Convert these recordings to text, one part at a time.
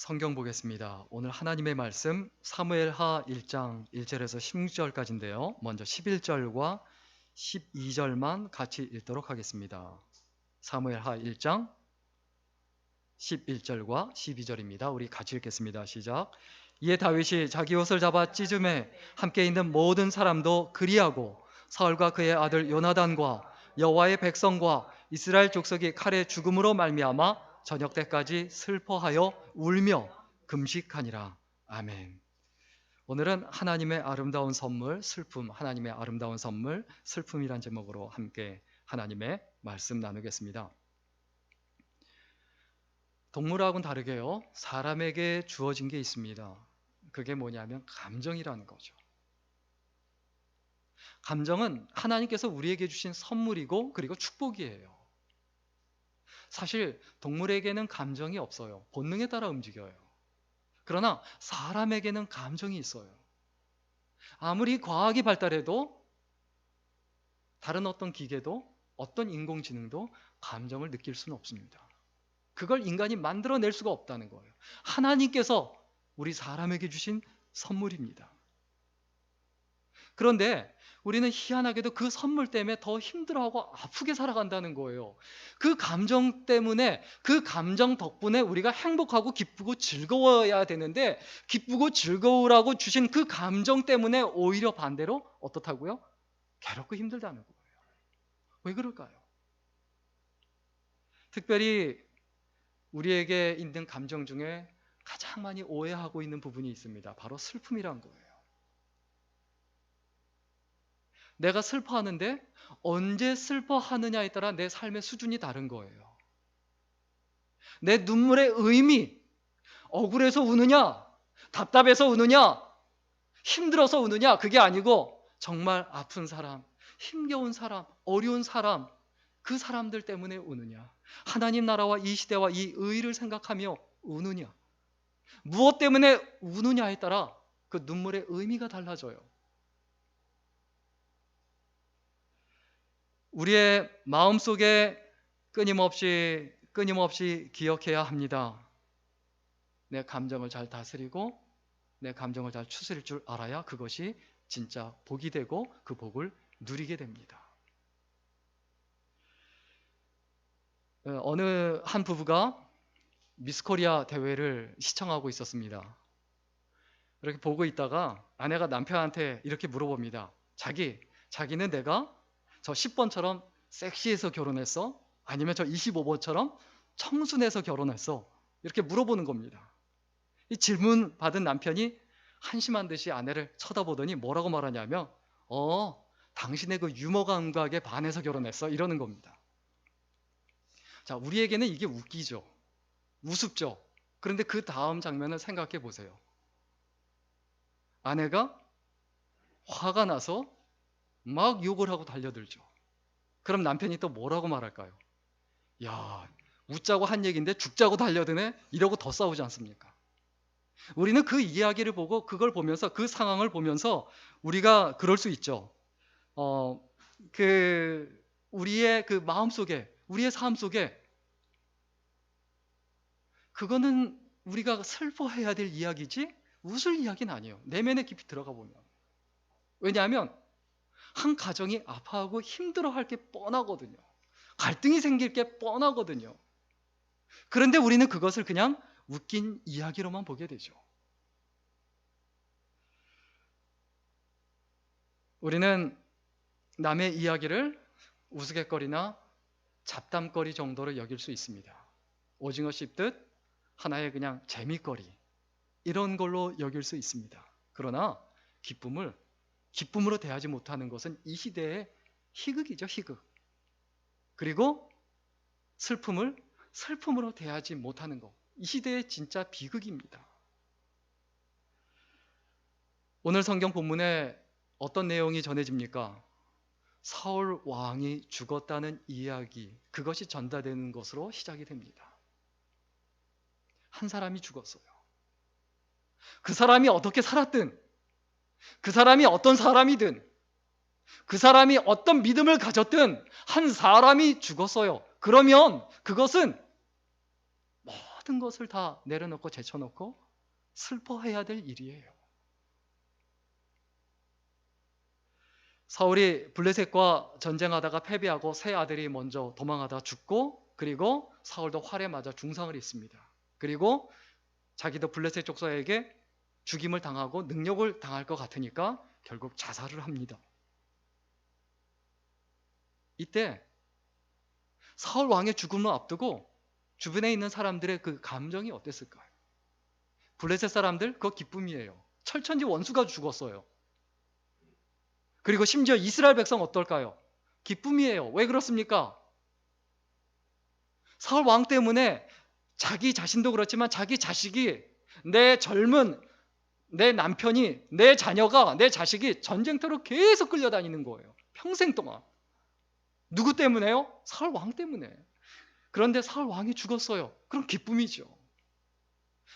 성경 보겠습니다. 오늘 하나님의 말씀 사무엘하 1장 1절에서 16절까지인데요. 먼저 11절과 12절만 같이 읽도록 하겠습니다. 사무엘하 1장 11절과 12절입니다. 우리 같이 읽겠습니다. 시작. 이에 다윗이 자기 옷을 잡아 찢음에 함께 있는 모든 사람도 그리하고 사울과 그의 아들 요나단과 여호와의 백성과 이스라엘 족속이 칼의 죽음으로 말미암아 저녁 때까지 슬퍼하여 울며 금식하니라. 아멘. 오늘은 하나님의 아름다운 선물 슬픔, 하나님의 아름다운 선물 슬픔이란 제목으로 함께 하나님의 말씀 나누겠습니다. 동물하고는 다르게요, 사람에게 주어진 게 있습니다. 그게 뭐냐면 감정이라는 거죠. 감정은 하나님께서 우리에게 주신 선물이고 그리고 축복이에요. 사실 동물에게는 감정이 없어요. 본능에 따라 움직여요. 그러나 사람에게는 감정이 있어요. 아무리 과학이 발달해도 다른 어떤 기계도 어떤 인공지능도 감정을 느낄 수는 없습니다. 그걸 인간이 만들어낼 수가 없다는 거예요. 하나님께서 우리 사람에게 주신 선물입니다. 그런데 우리는 희한하게도 그 선물 때문에 더 힘들어하고 아프게 살아간다는 거예요. 그 감정 때문에, 그 감정 덕분에 우리가 행복하고 기쁘고 즐거워야 되는데 기쁘고 즐거우라고 주신 그 감정 때문에 오히려 반대로 어떻다고요? 괴롭고 힘들다는 거예요. 왜 그럴까요? 특별히 우리에게 있는 감정 중에 가장 많이 오해하고 있는 부분이 있습니다. 바로 슬픔이란 거예요. 내가 슬퍼하는데 언제 슬퍼하느냐에 따라 내 삶의 수준이 다른 거예요. 내 눈물의 의미, 억울해서 우느냐, 답답해서 우느냐, 힘들어서 우느냐, 그게 아니고 정말 아픈 사람, 힘겨운 사람, 어려운 사람, 그 사람들 때문에 우느냐, 하나님 나라와 이 시대와 이 의를 생각하며 우느냐, 무엇 때문에 우느냐에 따라 그 눈물의 의미가 달라져요. 우리의 마음속에 끊임없이 기억해야 합니다. 내 감정을 잘 다스리고 내 감정을 잘 추스릴 줄 알아야 그것이 진짜 복이 되고 그 복을 누리게 됩니다. 어느 한 부부가 미스코리아 대회를 시청하고 있었습니다. 이렇게 보고 있다가 아내가 남편한테 이렇게 물어봅니다. 자기는 내가 저 10번처럼 섹시해서 결혼했어? 아니면 저 25번처럼 청순해서 결혼했어? 이렇게 물어보는 겁니다. 이 질문 받은 남편이 한심한 듯이 아내를 쳐다보더니 뭐라고 말하냐면 당신의 그 유머 감각에 반해서 결혼했어? 이러는 겁니다. 자, 우리에게는 이게 웃기죠. 우습죠. 그런데 그 다음 장면을 생각해 보세요. 아내가 화가 나서 막 욕을 하고 달려들죠. 그럼 남편이 또 뭐라고 말할까요? 야, 웃자고 한 얘기인데 죽자고 달려드네? 이러고 더 싸우지 않습니까? 우리는 그 이야기를 보고 그걸 보면서 그 상황을 보면서 우리가 그럴 수 있죠. 우리의 그 마음속에, 우리의 삶 속에 그거는 우리가 슬퍼해야 될 이야기지 웃을 이야기는 아니에요. 내면에 깊이 들어가 보면. 왜냐하면 한 가정이 아파하고 힘들어할 게 뻔하거든요. 갈등이 생길 게 뻔하거든요. 그런데 우리는 그것을 그냥 웃긴 이야기로만 보게 되죠. 우리는 남의 이야기를 우스갯거리나 잡담거리 정도로 여길 수 있습니다. 오징어 씹듯 하나의 그냥 재미거리, 이런 걸로 여길 수 있습니다. 그러나 기쁨으로 대하지 못하는 것은 이 시대의 희극이죠, 희극. 그리고 슬픔으로 대하지 못하는 것, 이 시대의 진짜 비극입니다. 오늘 성경 본문에 어떤 내용이 전해집니까? 사울 왕이 죽었다는 이야기, 그것이 전달되는 것으로 시작이 됩니다. 한 사람이 죽었어요. 그 사람이 어떻게 살았든, 그 사람이 어떤 사람이든, 그 사람이 어떤 믿음을 가졌든 한 사람이 죽었어요. 그러면 그것은 모든 것을 다 내려놓고 제쳐놓고 슬퍼해야 될 일이에요. 사울이 블레셋과 전쟁하다가 패배하고 세 아들이 먼저 도망하다 죽고, 그리고 사울도 활에 맞아 중상을 입습니다. 그리고 자기도 블레셋 족속에게 죽임을 당하고 능욕을 당할 것 같으니까 결국 자살을 합니다. 이때 사울 왕의 죽음을 앞두고 주변에 있는 사람들의 그 감정이 어땠을까요? 블레셋 사람들 그거 기쁨이에요. 철천지 원수가 죽었어요. 그리고 심지어 이스라엘 백성 어떨까요? 기쁨이에요. 왜 그렇습니까? 사울 왕 때문에 자기 자신도 그렇지만 자기 자식이, 내 젊은 내 남편이, 내 자녀가, 내 자식이 전쟁터로 계속 끌려다니는 거예요. 평생 동안. 누구 때문에요? 사울 왕 때문에. 그런데 사울 왕이 죽었어요. 그럼 기쁨이죠.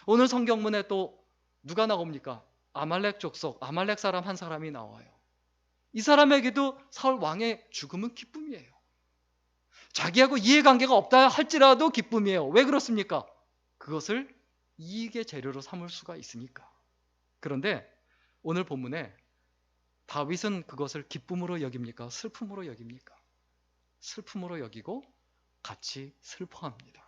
오늘 성경문에 또 누가 나옵니까? 아말렉 족속, 아말렉 사람 한 사람이 나와요. 이 사람에게도 사울 왕의 죽음은 기쁨이에요. 자기하고 이해관계가 없다 할지라도 기쁨이에요. 왜 그렇습니까? 그것을 이익의 재료로 삼을 수가 있으니까. 그런데 오늘 본문에 다윗은 그것을 기쁨으로 여깁니까? 슬픔으로 여깁니까? 슬픔으로 여기고 같이 슬퍼합니다.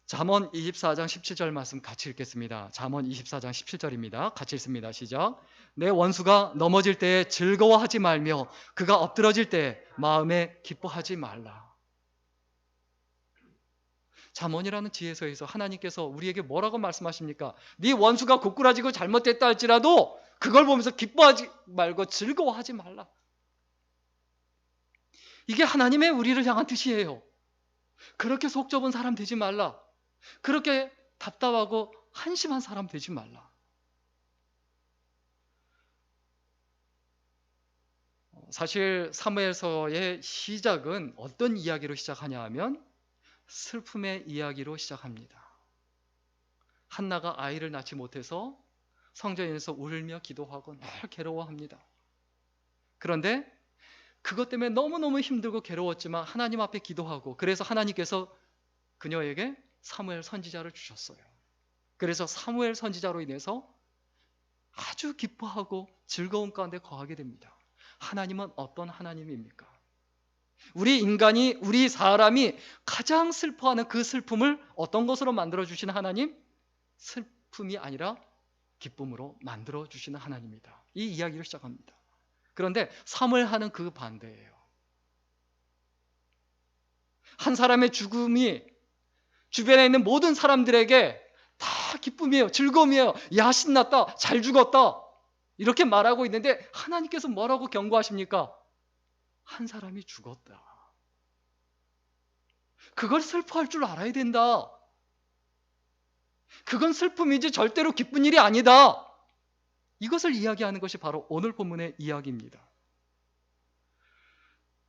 잠언 24장 17절 말씀 같이 읽겠습니다. 잠언 24장 17절입니다. 같이 읽습니다. 시작. 내 원수가 넘어질 때에 즐거워하지 말며 그가 엎드러질 때 마음에 기뻐하지 말라. 잠언이라는 지혜서에서 하나님께서 우리에게 뭐라고 말씀하십니까? 네 원수가 고꾸라지고 잘못됐다 할지라도 그걸 보면서 기뻐하지 말고 즐거워하지 말라. 이게 하나님의 우리를 향한 뜻이에요. 그렇게 속 좁은 사람 되지 말라. 그렇게 답답하고 한심한 사람 되지 말라. 사실 사무엘서의 시작은 어떤 이야기로 시작하냐 하면 슬픔의 이야기로 시작합니다. 한나가 아이를 낳지 못해서 성전에서 울며 기도하고 늘 괴로워합니다. 그런데 그것 때문에 너무너무 힘들고 괴로웠지만 하나님 앞에 기도하고, 그래서 하나님께서 그녀에게 사무엘 선지자를 주셨어요. 그래서 사무엘 선지자로 인해서 아주 기뻐하고 즐거운 가운데 거하게 됩니다. 하나님은 어떤 하나님입니까? 우리 인간이, 우리 사람이 가장 슬퍼하는 그 슬픔을 어떤 것으로 만들어주시는 하나님? 슬픔이 아니라 기쁨으로 만들어주시는 하나님입니다. 이 이야기를 시작합니다. 그런데 사무엘하는 그 반대예요. 한 사람의 죽음이 주변에 있는 모든 사람들에게 다 기쁨이에요. 즐거움이에요. 야, 신났다. 잘 죽었다. 이렇게 말하고 있는데 하나님께서 뭐라고 경고하십니까? 한 사람이 죽었다. 그걸 슬퍼할 줄 알아야 된다. 그건 슬픔이지 절대로 기쁜 일이 아니다. 이것을 이야기하는 것이 바로 오늘 본문의 이야기입니다.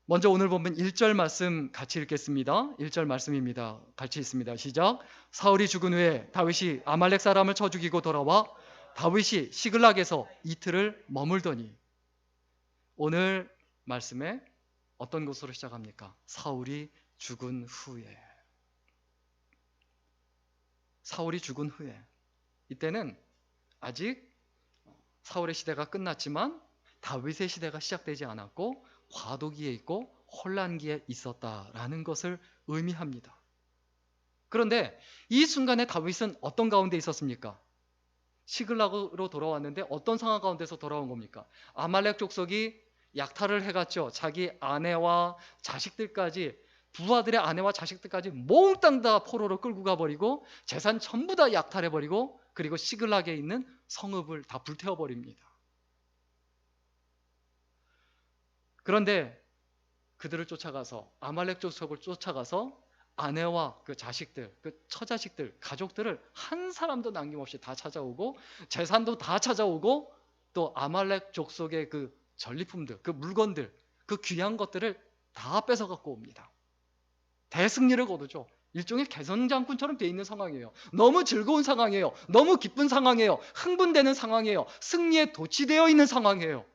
먼저 오늘 본문 1절 말씀 같이 읽겠습니다. 1절 말씀입니다. 같이 읽습니다. 시작. 사울이 죽은 후에 다윗이 아말렉 사람을 쳐 죽이고 돌아와 다윗이 시글락에서 이틀을 머물더니. 오늘 말씀에 어떤 것으로 시작합니까? 사울이 죽은 후에. 사울이 죽은 후에. 이때는 아직 사울의 시대가 끝났지만 다윗의 시대가 시작되지 않았고 과도기에 있고 혼란기에 있었다라는 것을 의미합니다. 그런데 이 순간에 다윗은 어떤 가운데 있었습니까? 시글락으로 돌아왔는데 어떤 상황 가운데서 돌아온 겁니까? 아말렉 족속이 약탈을 해갔죠. 자기 아내와 자식들까지, 부하들의 아내와 자식들까지 몽땅 다 포로로 끌고 가버리고 재산 전부 다 약탈해버리고, 그리고 시글락에 있는 성읍을 다 불태워버립니다. 그런데 그들을 쫓아가서, 아말렉 족속을 쫓아가서 아내와 그 자식들, 그 처자식들, 가족들을 한 사람도 남김없이 다 찾아오고 재산도 다 찾아오고 또 아말렉 족속의 그 전리품들, 그 물건들, 그 귀한 것들을 다 뺏어갖고 옵니다. 대승리를 거두죠. 일종의 개선장군처럼 돼 있는 상황이에요. 너무 즐거운 상황이에요. 너무 기쁜 상황이에요. 흥분되는 상황이에요. 승리에 도취되어 있는 상황이에요.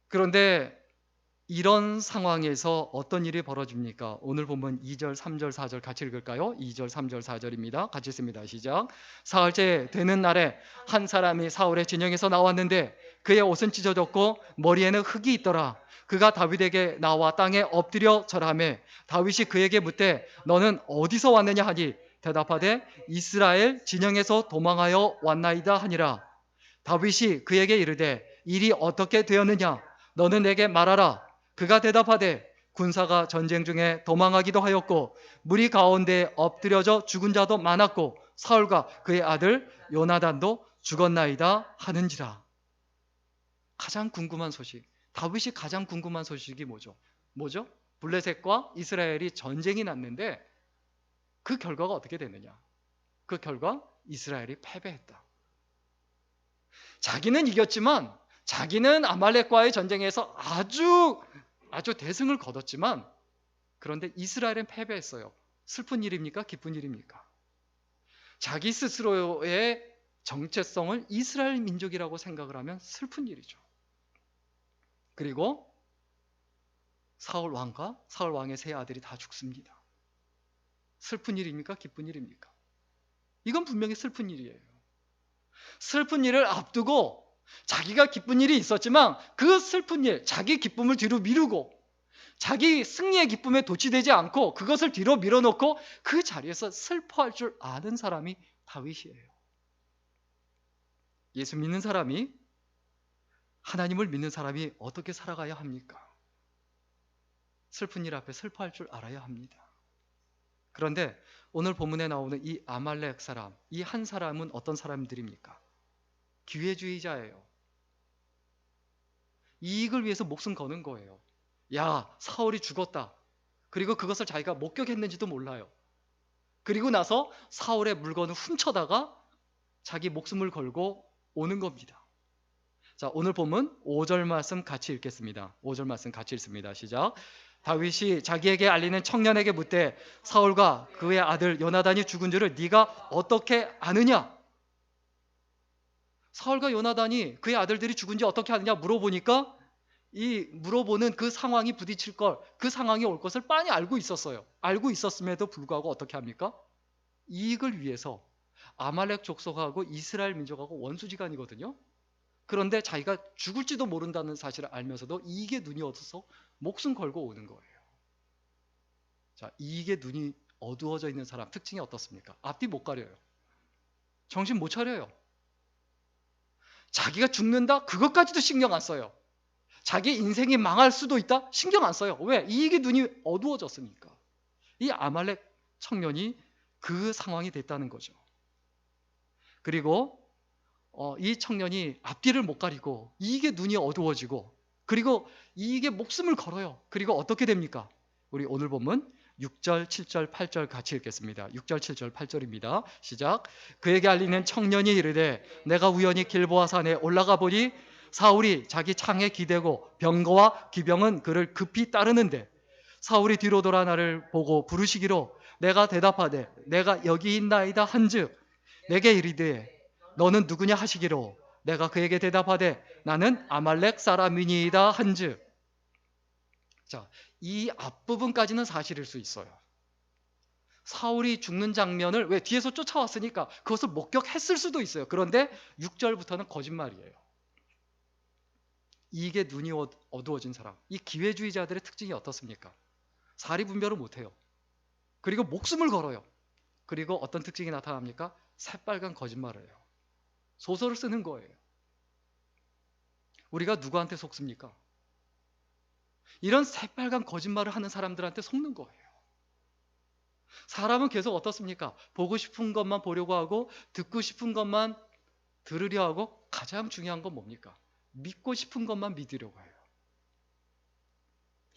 그런데 이런 상황에서 어떤 일이 벌어집니까? 오늘 본문 2절, 3절, 4절 같이 읽을까요? 2절, 3절, 4절입니다. 같이 읽습니다. 시작. 사흘째 되는 날에 한 사람이 사울의 진영에서 나왔는데 그의 옷은 찢어졌고 머리에는 흙이 있더라. 그가 다윗에게 나와 땅에 엎드려 절하매 다윗이 그에게 묻되 너는 어디서 왔느냐 하니 대답하되 이스라엘 진영에서 도망하여 왔나이다 하니라. 다윗이 그에게 이르되 일이 어떻게 되었느냐 너는 내게 말하라. 그가 대답하되 군사가 전쟁 중에 도망하기도 하였고 무리 가운데 엎드려져 죽은 자도 많았고 사울과 그의 아들 요나단도 죽었나이다 하는지라. 가장 궁금한 소식, 다윗이 가장 궁금한 소식이 뭐죠? 블레셋과 이스라엘이 전쟁이 났는데 그 결과가 어떻게 됐느냐? 그 결과 이스라엘이 패배했다. 자기는 이겼지만, 자기는 아말렉과의 전쟁에서 아주 대승을 거뒀지만, 그런데 이스라엘은 패배했어요. 슬픈 일입니까? 기쁜 일입니까? 자기 스스로의 정체성을 이스라엘 민족이라고 생각을 하면 슬픈 일이죠. 그리고 사울 왕과 사울 왕의 세 아들이 다 죽습니다. 슬픈 일입니까? 기쁜 일입니까? 이건 분명히 슬픈 일이에요. 슬픈 일을 앞두고 자기가 기쁜 일이 있었지만 그 슬픈 일, 자기 기쁨을 뒤로 미루고 자기 승리의 기쁨에 도취되지 않고 그것을 뒤로 밀어놓고 그 자리에서 슬퍼할 줄 아는 사람이 다윗이에요. 예수 믿는 사람이, 하나님을 믿는 사람이 어떻게 살아가야 합니까? 슬픈 일 앞에 슬퍼할 줄 알아야 합니다. 그런데 오늘 본문에 나오는 이 아말렉 사람, 이 한 사람은 어떤 사람들입니까? 기회주의자예요. 이익을 위해서 목숨 거는 거예요. 야, 사울이 죽었다. 그리고 그것을 자기가 목격했는지도 몰라요. 그리고 나서 사울의 물건을 훔쳐다가 자기 목숨을 걸고 오는 겁니다. 자, 오늘 본문 5절 말씀 같이 읽겠습니다. 5절 말씀 같이 읽습니다. 시작. 다윗이 자기에게 알리는 청년에게 묻되 사울과 그의 아들 요나단이 죽은 줄을 네가 어떻게 아느냐? 사울과 요나단이 그의 아들들이 죽은지 어떻게 아느냐 물어보니까 이 물어보는 그 상황이 부딪힐 걸, 그 상황이 올 것을 빤히 알고 있었어요. 알고 있었음에도 불구하고 어떻게 합니까? 이익을 위해서 아말렉 족속하고 이스라엘 민족하고 원수지간이거든요. 그런데 자기가 죽을지도 모른다는 사실을 알면서도 이익에 눈이 어두워서 목숨 걸고 오는 거예요. 자, 이익에 눈이 어두워져 있는 사람 특징이 어떻습니까? 앞뒤 못 가려요. 정신 못 차려요. 자기가 죽는다? 그것까지도 신경 안 써요. 자기 인생이 망할 수도 있다? 신경 안 써요. 왜? 이익에 눈이 어두워졌으니까. 이 아말렉 청년이 그 상황이 됐다는 거죠. 그리고 이 청년이 앞뒤를 못 가리고 이익에 눈이 어두워지고 그리고 이익에 목숨을 걸어요. 그리고 어떻게 됩니까? 우리 오늘 본문 6절, 7절, 8절 같이 읽겠습니다. 6절, 7절, 8절입니다. 시작. 그에게 알리는 청년이 이르되 내가 우연히 길보아 산에 올라가 보니 사울이 자기 창에 기대고 병거와 기병은 그를 급히 따르는데 사울이 뒤로 돌아 나를 보고 부르시기로 내가 대답하되 내가 여기 있나이다 한즉 내게 이르되 너는 누구냐 하시기로 내가 그에게 대답하되 나는 아말렉 사람이니이다 한즉. 자, 이 앞부분까지는 사실일 수 있어요. 사울이 죽는 장면을 왜 뒤에서 쫓아왔으니까 그것을 목격했을 수도 있어요. 그런데 6절부터는 거짓말이에요. 이게 눈이 어두워진 사람, 이 기회주의자들의 특징이 어떻습니까? 사리 분별을 못해요. 그리고 목숨을 걸어요. 그리고 어떤 특징이 나타납니까? 새빨간 거짓말을 해요. 소설을 쓰는 거예요. 우리가 누구한테 속습니까? 이런 새빨간 거짓말을 하는 사람들한테 속는 거예요. 사람은 계속 어떻습니까? 보고 싶은 것만 보려고 하고 듣고 싶은 것만 들으려 하고 가장 중요한 건 뭡니까? 믿고 싶은 것만 믿으려고 해요.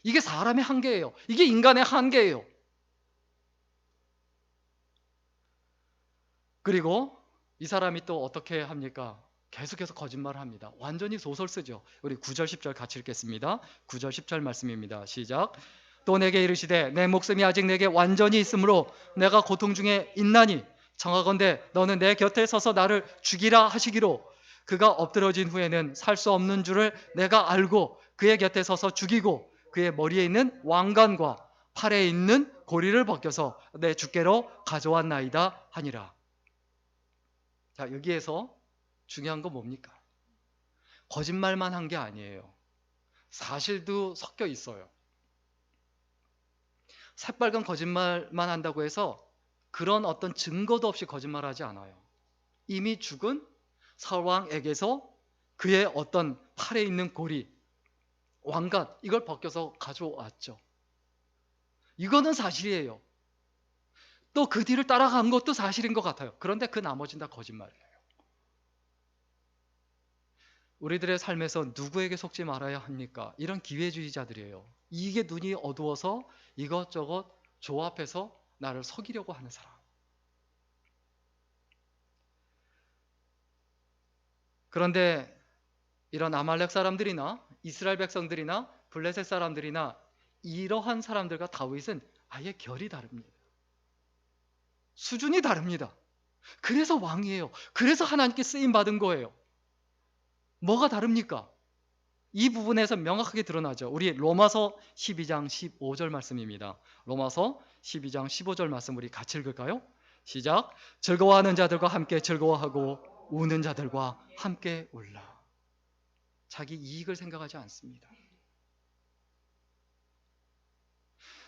이게 사람의 한계예요. 이게 인간의 한계예요. 그리고 이 사람이 또 어떻게 합니까? 계속해서 거짓말을 합니다. 완전히 소설 쓰죠. 우리 9절 10절 같이 읽겠습니다. 9절 10절 말씀입니다. 시작. 또 내게 이르시되 내 목숨이 아직 내게 완전히 있으므로 내가 고통 중에 있나니 청하건대 너는 내 곁에 서서 나를 죽이라 하시기로 그가 엎드러진 후에는 살 수 없는 줄을 내가 알고 그의 곁에 서서 죽이고 그의 머리에 있는 왕관과 팔에 있는 고리를 벗겨서 내 주께로 가져왔나이다 하니라. 자, 여기에서 중요한 건 뭡니까? 거짓말만 한 게 아니에요. 사실도 섞여 있어요. 새빨간 거짓말만 한다고 해서 그런 어떤 증거도 없이 거짓말하지 않아요. 이미 죽은 사울 왕에게서 그의 어떤 팔에 있는 고리, 왕관, 이걸 벗겨서 가져왔죠. 이거는 사실이에요. 또 그 뒤를 따라간 것도 사실인 것 같아요. 그런데 그 나머지는 다 거짓말이에요. 우리들의 삶에서 누구에게 속지 말아야 합니까? 이런 기회주의자들이에요. 이게 눈이 어두워서 이것저것 조합해서 나를 속이려고 하는 사람. 그런데 이런 아말렉 사람들이나 이스라엘 백성들이나 블레셋 사람들이나 이러한 사람들과 다윗은 아예 결이 다릅니다. 수준이 다릅니다. 그래서 왕이에요. 그래서 하나님께 쓰임 받은 거예요. 뭐가 다릅니까? 이 부분에서 명확하게 드러나죠. 우리 로마서 12장 15절 말씀입니다. 로마서 12장 15절 말씀 우리 같이 읽을까요? 시작. 즐거워하는 자들과 함께 즐거워하고 우는 자들과 함께 울라. 자기 이익을 생각하지 않습니다.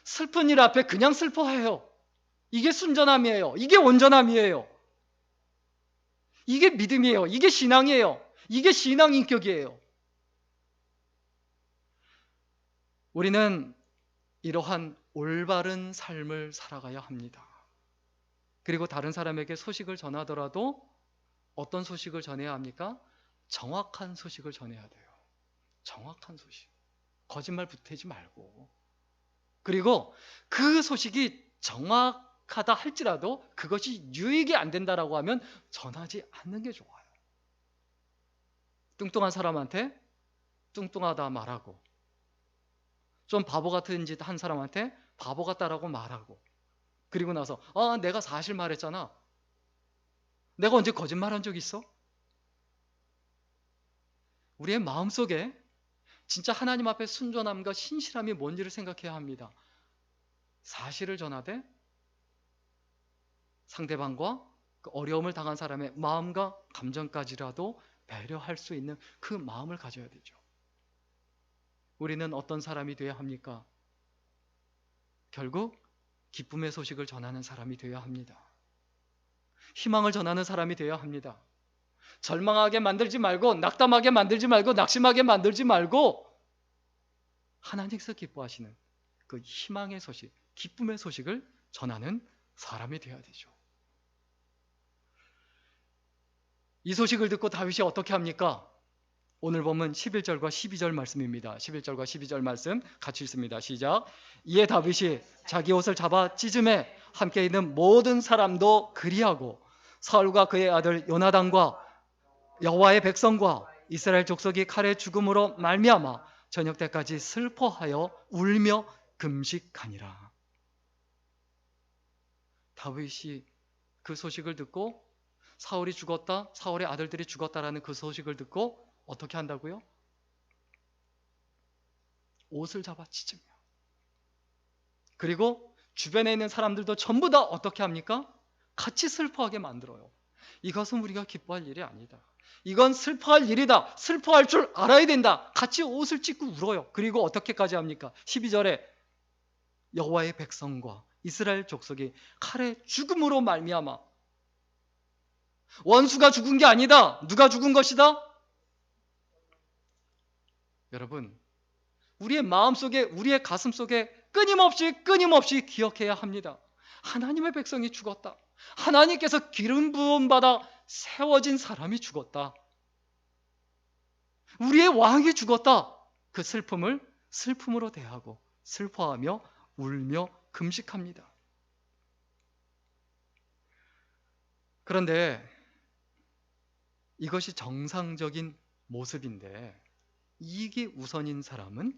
슬픈 일 앞에 그냥 슬퍼해요. 이게 순전함이에요. 이게 온전함이에요. 이게 믿음이에요. 이게 신앙이에요. 이게 신앙 인격이에요. 우리는 이러한 올바른 삶을 살아가야 합니다. 그리고 다른 사람에게 소식을 전하더라도 어떤 소식을 전해야 합니까? 정확한 소식을 전해야 돼요. 정확한 소식. 거짓말 보태지 말고. 그리고 그 소식이 정확하다 할지라도 그것이 유익이 안 된다라고 하면 전하지 않는 게 좋아요. 뚱뚱한 사람한테 뚱뚱하다 말하고, 좀 바보 같은 짓 한 사람한테 바보 같다라고 말하고, 그리고 나서 내가 사실 말했잖아. 내가 언제 거짓말한 적 있어? 우리의 마음속에 진짜 하나님 앞에 순전함과 신실함이 뭔지를 생각해야 합니다. 사실을 전하되 상대방과 그 어려움을 당한 사람의 마음과 감정까지라도 배려할 수 있는 그 마음을 가져야 되죠. 우리는 어떤 사람이 되어야 합니까? 결국 기쁨의 소식을 전하는 사람이 되어야 합니다. 희망을 전하는 사람이 되어야 합니다. 절망하게 만들지 말고, 낙담하게 만들지 말고, 낙심하게 만들지 말고, 하나님께서 기뻐하시는 그 희망의 소식, 기쁨의 소식을 전하는 사람이 되어야 되죠. 이 소식을 듣고 다윗이 어떻게 합니까? 오늘 보면 11절과 12절 말씀입니다. 11절과 12절 말씀 같이 읽습니다. 시작. 이에 다윗이 자기 옷을 잡아 찢음에 함께 있는 모든 사람도 그리하고 사울과 그의 아들 요나단과 여호와의 백성과 이스라엘 족속이 칼의 죽음으로 말미암아 저녁 때까지 슬퍼하여 울며 금식하니라. 다윗이 그 소식을 듣고 사울이 죽었다, 사울의 아들들이 죽었다라는 그 소식을 듣고 어떻게 한다고요? 옷을 잡아 찢으며. 그리고 주변에 있는 사람들도 전부 다 어떻게 합니까? 같이 슬퍼하게 만들어요. 이것은 우리가 기뻐할 일이 아니다. 이건 슬퍼할 일이다. 슬퍼할 줄 알아야 된다. 같이 옷을 찢고 울어요. 그리고 어떻게까지 합니까? 12절에 여호와의 백성과 이스라엘 족속이 칼의 죽음으로 말미암아. 원수가 죽은 게 아니다. 누가 죽은 것이다? 여러분, 우리의 마음속에, 우리의 가슴속에 끊임없이 기억해야 합니다. 하나님의 백성이 죽었다. 하나님께서 기름 부음 받아 세워진 사람이 죽었다. 우리의 왕이 죽었다. 그 슬픔을 슬픔으로 대하고 슬퍼하며 울며 금식합니다. 그런데 이것이 정상적인 모습인데 이익이 우선인 사람은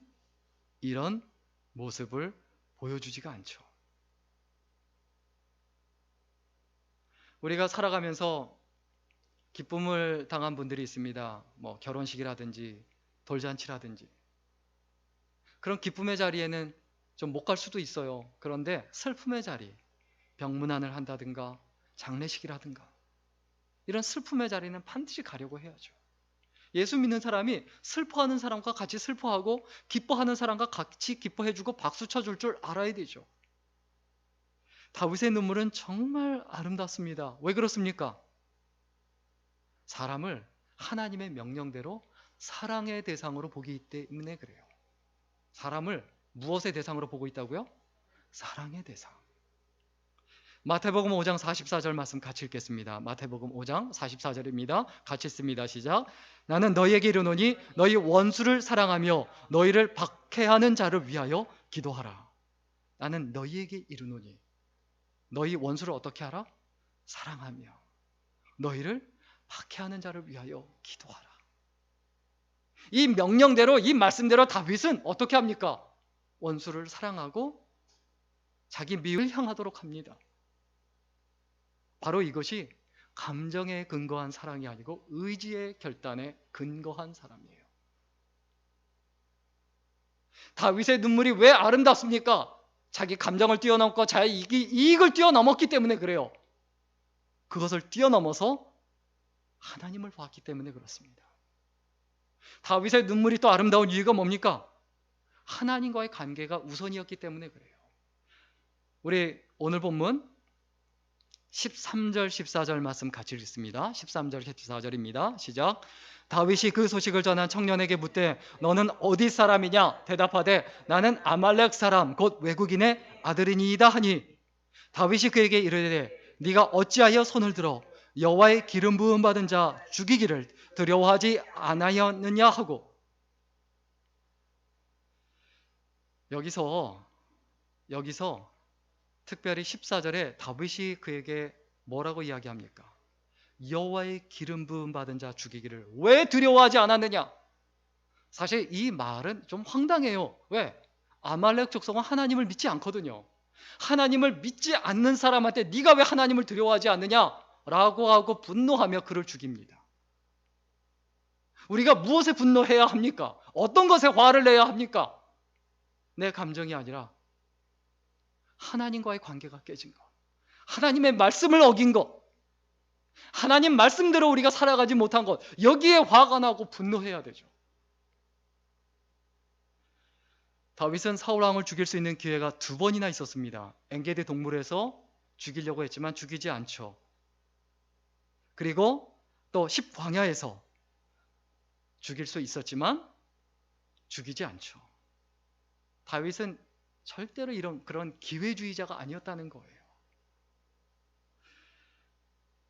이런 모습을 보여주지가 않죠. 우리가 살아가면서 기쁨을 당한 분들이 있습니다. 뭐 결혼식이라든지 돌잔치라든지. 그런 기쁨의 자리에는 좀 못 갈 수도 있어요. 그런데 슬픔의 자리, 병문안을 한다든가 장례식이라든가 이런 슬픔의 자리는 반드시 가려고 해야죠. 예수 믿는 사람이 슬퍼하는 사람과 같이 슬퍼하고 기뻐하는 사람과 같이 기뻐해주고 박수 쳐줄 줄 알아야 되죠. 다윗의 눈물은 정말 아름답습니다. 왜 그렇습니까? 사람을 하나님의 명령대로 사랑의 대상으로 보기 때문에 그래요. 사람을 무엇의 대상으로 보고 있다고요? 사랑의 대상. 마태복음 5장 44절 말씀 같이 읽겠습니다. 마태복음 5장 44절입니다. 같이 읽습니다. 시작. 나는 너희에게 이르노니 너희 원수를 사랑하며 너희를 박해하는 자를 위하여 기도하라. 나는 너희에게 이르노니 너희 원수를 어떻게 하라? 사랑하며 너희를 박해하는 자를 위하여 기도하라. 이 명령대로, 이 말씀대로 다윗은 어떻게 합니까? 원수를 사랑하고 자기 미를 향하도록 합니다. 바로 이것이 감정에 근거한 사랑이 아니고 의지의 결단에 근거한 사람이에요. 다윗의 눈물이 왜 아름답습니까? 자기 감정을 뛰어넘고 자기 이익을 뛰어넘었기 때문에 그래요. 그것을 뛰어넘어서 하나님을 봤기 때문에 그렇습니다. 다윗의 눈물이 또 아름다운 이유가 뭡니까? 하나님과의 관계가 우선이었기 때문에 그래요. 우리 오늘 본문 13절 14절 말씀 같이 읽습니다. 13절 14절입니다. 시작. 다윗이 그 소식을 전한 청년에게 묻되 너는 어디 사람이냐? 대답하되 나는 아말렉 사람 곧 외국인의 아들이니이다 하니 다윗이 그에게 이르되 네가 어찌하여 손을 들어 여호와의 기름 부음 받은 자 죽이기를 두려워하지 아니하였느냐 하고. 여기서 특별히 14절에 다윗이 그에게 뭐라고 이야기합니까? 여호와의 기름 부음 받은 자 죽이기를 왜 두려워하지 않았느냐? 사실 이 말은 좀 황당해요. 왜? 아말렉 족속은 하나님을 믿지 않거든요. 하나님을 믿지 않는 사람한테 네가 왜 하나님을 두려워하지 않느냐? 라고 하고 분노하며 그를 죽입니다. 우리가 무엇에 분노해야 합니까? 어떤 것에 화를 내야 합니까? 내 감정이 아니라 하나님과의 관계가 깨진 것, 하나님의 말씀을 어긴 것, 하나님 말씀대로 우리가 살아가지 못한 것, 여기에 화가 나고 분노해야 되죠. 다윗은 사울왕을 죽일 수 있는 기회가 2번이나 있었습니다. 엔게디 동굴에서 죽이려고 했지만 죽이지 않죠. 그리고 또 10광야에서 죽일 수 있었지만 죽이지 않죠. 다윗은 절대로 그런 기회주의자가 아니었다는 거예요.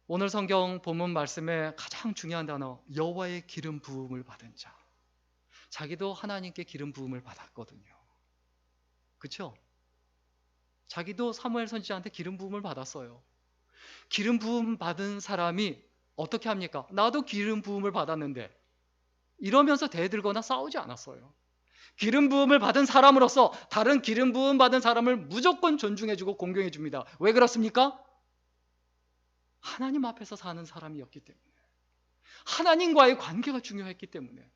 오늘 성경 본문 말씀의 가장 중요한 단어, 여호와의 기름 부음을 받은 자. 자기도 하나님께 기름 부음을 받았거든요. 그렇죠? 자기도 사무엘 선지자한테 기름 부음을 받았어요. 기름 부음 받은 사람이 어떻게 합니까? 나도 기름 부음을 받았는데 이러면서 대들거나 싸우지 않았어요. 기름 부음을 받은 사람으로서 다른 기름 부음 받은 사람을 무조건 존중해주고 공경해줍니다. 왜 그렇습니까? 하나님 앞에서 사는 사람이었기 때문에, 하나님과의 관계가 중요했기 때문에,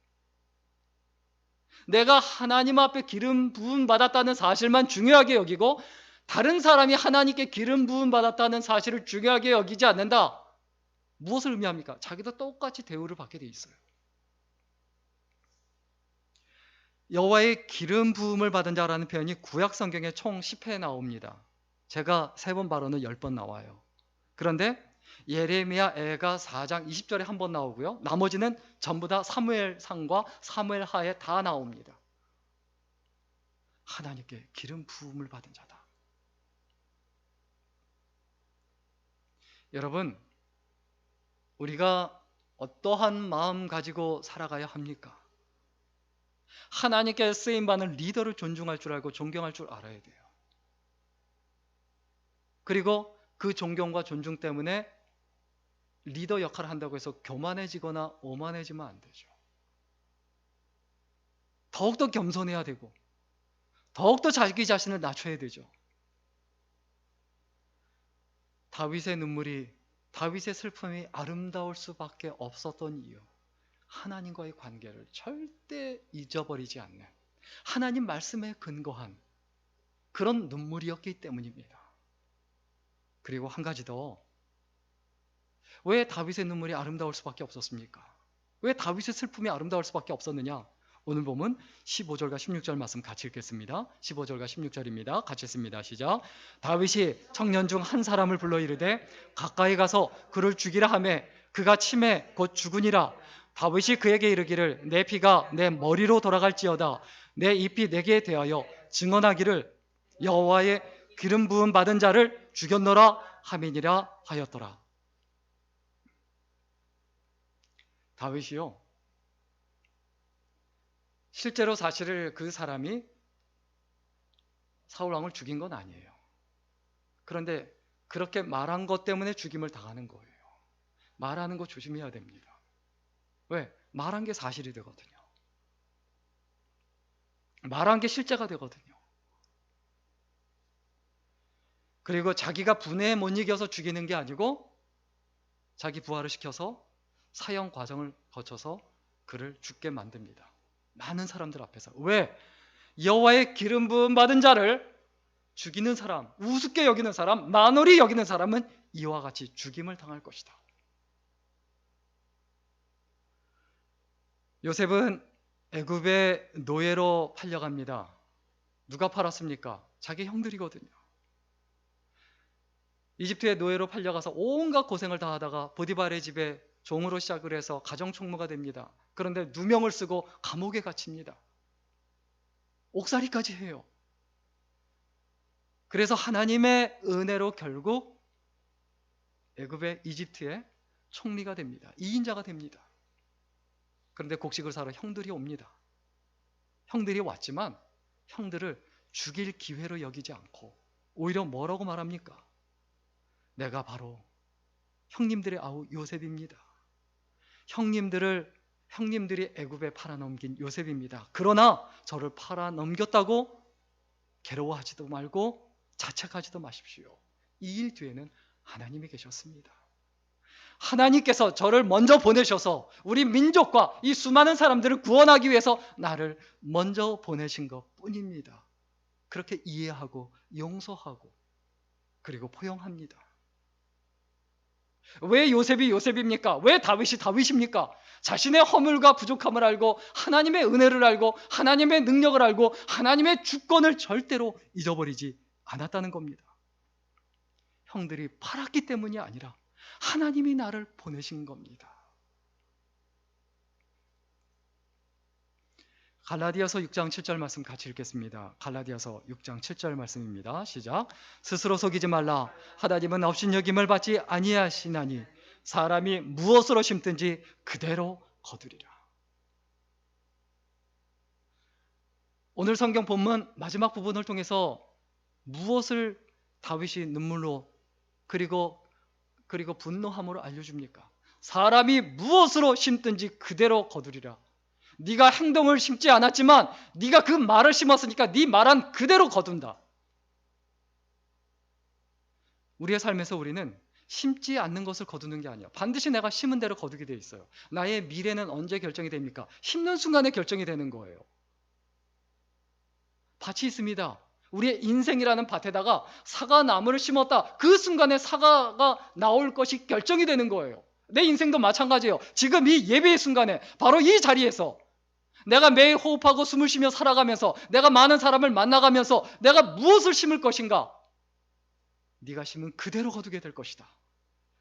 내가 하나님 앞에 기름 부음 받았다는 사실만 중요하게 여기고 다른 사람이 하나님께 기름 부음 받았다는 사실을 중요하게 여기지 않는다. 무엇을 의미합니까? 자기도 똑같이 대우를 받게 돼 있어요. 여호와의 기름 부음을 받은 자라는 표현이 구약 성경에 총 10회 나옵니다. 제가 3번 발언은 10번 나와요. 그런데 예레미야 애가 4장 20절에 한 번 나오고요. 나머지는 전부 다 사무엘상과 사무엘하에 다 나옵니다. 하나님께 기름 부음을 받은 자다. 여러분, 우리가 어떠한 마음 가지고 살아가야 합니까? 하나님께 쓰임받는 리더를 존중할 줄 알고 존경할 줄 알아야 돼요. 그리고 그 존경과 존중 때문에 리더 역할을 한다고 해서 교만해지거나 오만해지면 안 되죠. 더욱더 겸손해야 되고 더욱더 자기 자신을 낮춰야 되죠. 다윗의 눈물이, 다윗의 슬픔이 아름다울 수밖에 없었던 이유, 하나님과의 관계를 절대 잊어버리지 않는, 하나님 말씀에 근거한 그런 눈물이었기 때문입니다. 그리고 한 가지 더, 왜 다윗의 눈물이 아름다울 수밖에 없었습니까? 왜 다윗의 슬픔이 아름다울 수밖에 없었느냐? 오늘 보면 15절과 16절 말씀 같이 읽겠습니다. 15절과 16절입니다. 같이 읽습니다. 시작. 다윗이 청년 중 한 사람을 불러 이르되 가까이 가서 그를 죽이라 하매 그가 침에 곧 죽으니라. 다윗이 그에게 이르기를 내 피가 내 머리로 돌아갈지어다. 내 잎이 내게 대하여 증언하기를 여호와의 기름 부음 받은 자를 죽였노라 하미니라 하였더라. 다윗이요, 실제로 사실을 그 사람이 사울 왕을 죽인 건 아니에요. 그런데 그렇게 말한 것 때문에 죽임을 당하는 거예요. 말하는 거 조심해야 됩니다. 왜? 말한 게 사실이 되거든요. 말한 게 실제가 되거든요. 그리고 자기가 분해에 못 이겨서 죽이는 게 아니고 자기 부하를 시켜서 사형 과정을 거쳐서 그를 죽게 만듭니다. 많은 사람들 앞에서. 왜? 여호와의 기름 부음 받은 자를 죽이는 사람, 우습게 여기는 사람, 만홀히 여기는 사람은 이와 같이 죽임을 당할 것이다. 요셉은 애굽의 노예로 팔려갑니다. 누가 팔았습니까? 자기 형들이거든요. 이집트의 노예로 팔려가서 온갖 고생을 다 하다가 보디발의 집에 종으로 시작을 해서 가정총무가 됩니다. 그런데 누명을 쓰고 감옥에 갇힙니다. 옥살이까지 해요. 그래서 하나님의 은혜로 결국 애굽의 이집트의 총리가 됩니다. 2인자가 됩니다. 그런데 곡식을 사러 형들이 옵니다. 형들이 왔지만 형들을 죽일 기회로 여기지 않고 오히려 뭐라고 말합니까? 내가 바로 형님들의 아우 요셉입니다. 형님들이 애굽에 팔아넘긴 요셉입니다. 그러나 저를 팔아넘겼다고 괴로워하지도 말고 자책하지도 마십시오. 이 일 뒤에는 하나님이 계셨습니다. 하나님께서 저를 먼저 보내셔서 우리 민족과 이 수많은 사람들을 구원하기 위해서 나를 먼저 보내신 것 뿐입니다. 그렇게 이해하고 용서하고 그리고 포용합니다. 왜 요셉이 요셉입니까? 왜 다윗이 다윗입니까? 자신의 허물과 부족함을 알고 하나님의 은혜를 알고 하나님의 능력을 알고 하나님의 주권을 절대로 잊어버리지 않았다는 겁니다. 형들이 팔았기 때문이 아니라 하나님이 나를 보내신 겁니다. 갈라디아서 6장 7절 말씀 같이 읽겠습니다. 갈라디아서 6장 7절 말씀입니다. 시작. 스스로 속이지 말라. 하나님은 업신여김을 받지 아니하시나니 사람이 무엇으로 심든지 그대로 거두리라. 오늘 성경 본문 마지막 부분을 통해서 무엇을 다윗이 눈물로 그리고 분노함으로 알려줍니까? 사람이 무엇으로 심든지 그대로 거두리라. 네가 행동을 심지 않았지만 네가 그 말을 심었으니까 네 말한 그대로 거둔다. 우리의 삶에서 우리는 심지 않는 것을 거두는 게 아니야. 반드시 내가 심은 대로 거두게 돼 있어요. 나의 미래는 언제 결정이 됩니까? 심는 순간에 결정이 되는 거예요. 밭이 있습니다. 우리의 인생이라는 밭에다가 사과나무를 심었다. 그 순간에 사과가 나올 것이 결정이 되는 거예요. 내 인생도 마찬가지예요. 지금 이 예배의 순간에 바로 이 자리에서 내가 매일 호흡하고 숨을 쉬며 살아가면서 내가 많은 사람을 만나가면서 내가 무엇을 심을 것인가? 네가 심은 그대로 거두게 될 것이다.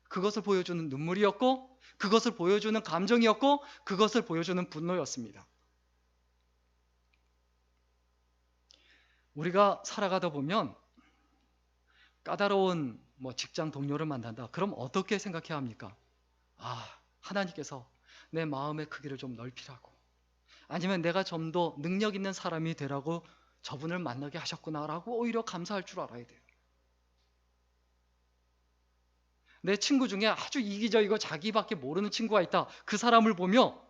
그것을 보여주는 눈물이었고 그것을 보여주는 감정이었고 그것을 보여주는 분노였습니다. 우리가 살아가다 보면 까다로운 직장 동료를 만난다. 그럼 어떻게 생각해야 합니까? 하나님께서 내 마음의 크기를 좀 넓히라고. 아니면 내가 좀 더 능력 있는 사람이 되라고 저분을 만나게 하셨구나라고 오히려 감사할 줄 알아야 돼요. 내 친구 중에 아주 이기적이고 자기밖에 모르는 친구가 있다. 그 사람을 보며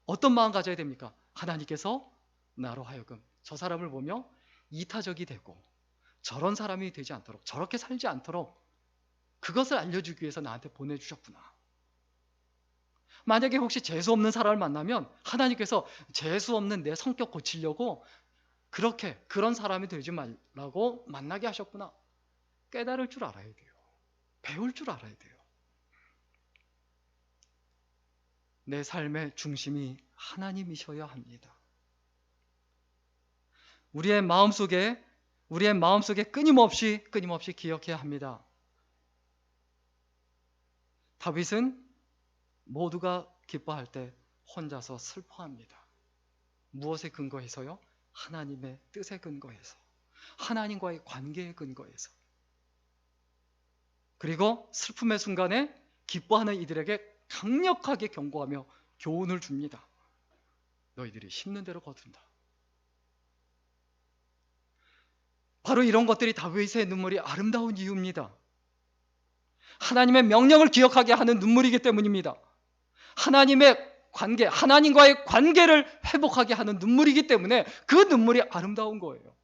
어떤 마음 가져야 됩니까? 하나님께서 나로 하여금 저 사람을 보며 이타적이 되고 저런 사람이 되지 않도록 저렇게 살지 않도록 그것을 알려주기 위해서 나한테 보내주셨구나. 만약에 혹시 재수 없는 사람을 만나면 하나님께서 재수 없는 내 성격 고치려고 그런 사람이 되지 말라고 만나게 하셨구나. 깨달을 줄 알아야 돼요. 배울 줄 알아야 돼요. 내 삶의 중심이 하나님이셔야 합니다. 우리의 마음속에 끊임없이 기억해야 합니다. 다윗은 모두가 기뻐할 때 혼자서 슬퍼합니다. 무엇에 근거해서요? 하나님의 뜻에 근거해서, 하나님과의 관계에 근거해서. 그리고 슬픔의 순간에 기뻐하는 이들에게 강력하게 경고하며 교훈을 줍니다. 너희들이 심는 대로 거둔다. 바로 이런 것들이 다윗의 눈물이 아름다운 이유입니다. 하나님의 명령을 기억하게 하는 눈물이기 때문입니다. 하나님과의 관계를 회복하게 하는 눈물이기 때문에 그 눈물이 아름다운 거예요.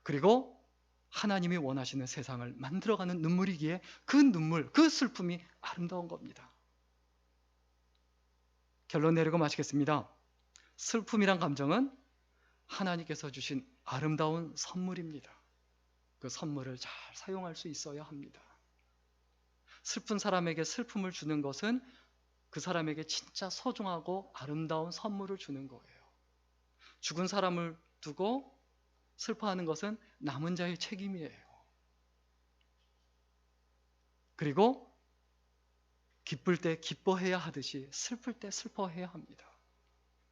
그리고 하나님이 원하시는 세상을 만들어가는 눈물이기에 그 눈물, 그 슬픔이 아름다운 겁니다. 결론 내리고 마치겠습니다. 슬픔이란 감정은 하나님께서 주신 아름다운 선물입니다. 그 선물을 잘 사용할 수 있어야 합니다. 슬픈 사람에게 슬픔을 주는 것은 그 사람에게 진짜 소중하고 아름다운 선물을 주는 거예요. 죽은 사람을 두고 슬퍼하는 것은 남은 자의 책임이에요. 그리고 기쁠 때 기뻐해야 하듯이 슬플 때 슬퍼해야 합니다.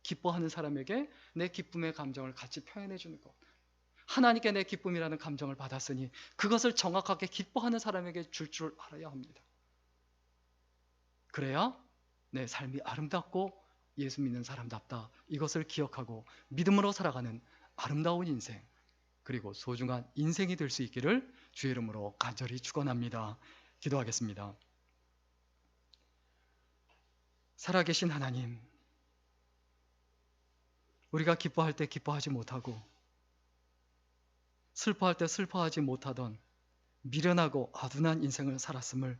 기뻐하는 사람에게 내 기쁨의 감정을 같이 표현해 주는 것. 하나님께 내 기쁨이라는 감정을 받았으니 그것을 정확하게 기뻐하는 사람에게 줄 알아야 합니다. 그래야 내 삶이 아름답고 예수 믿는 사람답다. 이것을 기억하고 믿음으로 살아가는 아름다운 인생, 그리고 소중한 인생이 될 수 있기를 주의 이름으로 간절히 축원합니다. 기도하겠습니다. 살아계신 하나님, 우리가 기뻐할 때 기뻐하지 못하고 슬퍼할 때 슬퍼하지 못하던 미련하고 아둔한 인생을 살았음을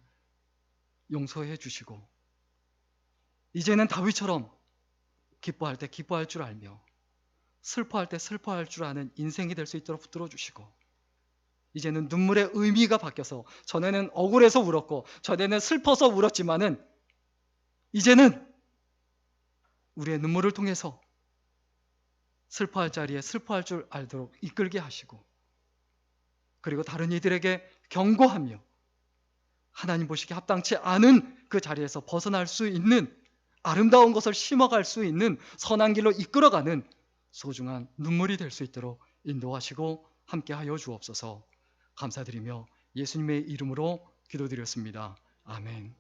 용서해 주시고, 이제는 다윗처럼 기뻐할 때 기뻐할 줄 알며 슬퍼할 때 슬퍼할 줄 아는 인생이 될 수 있도록 붙들어 주시고, 이제는 눈물의 의미가 바뀌어서 전에는 억울해서 울었고 전에는 슬퍼서 울었지만은 이제는 우리의 눈물을 통해서 슬퍼할 자리에 슬퍼할 줄 알도록 이끌게 하시고, 그리고 다른 이들에게 경고하며 하나님 보시기에 합당치 않은 그 자리에서 벗어날 수 있는 아름다운 것을 심어갈 수 있는 선한 길로 이끌어가는 소중한 눈물이 될 수 있도록 인도하시고 함께하여 주옵소서. 감사드리며 예수님의 이름으로 기도드렸습니다. 아멘.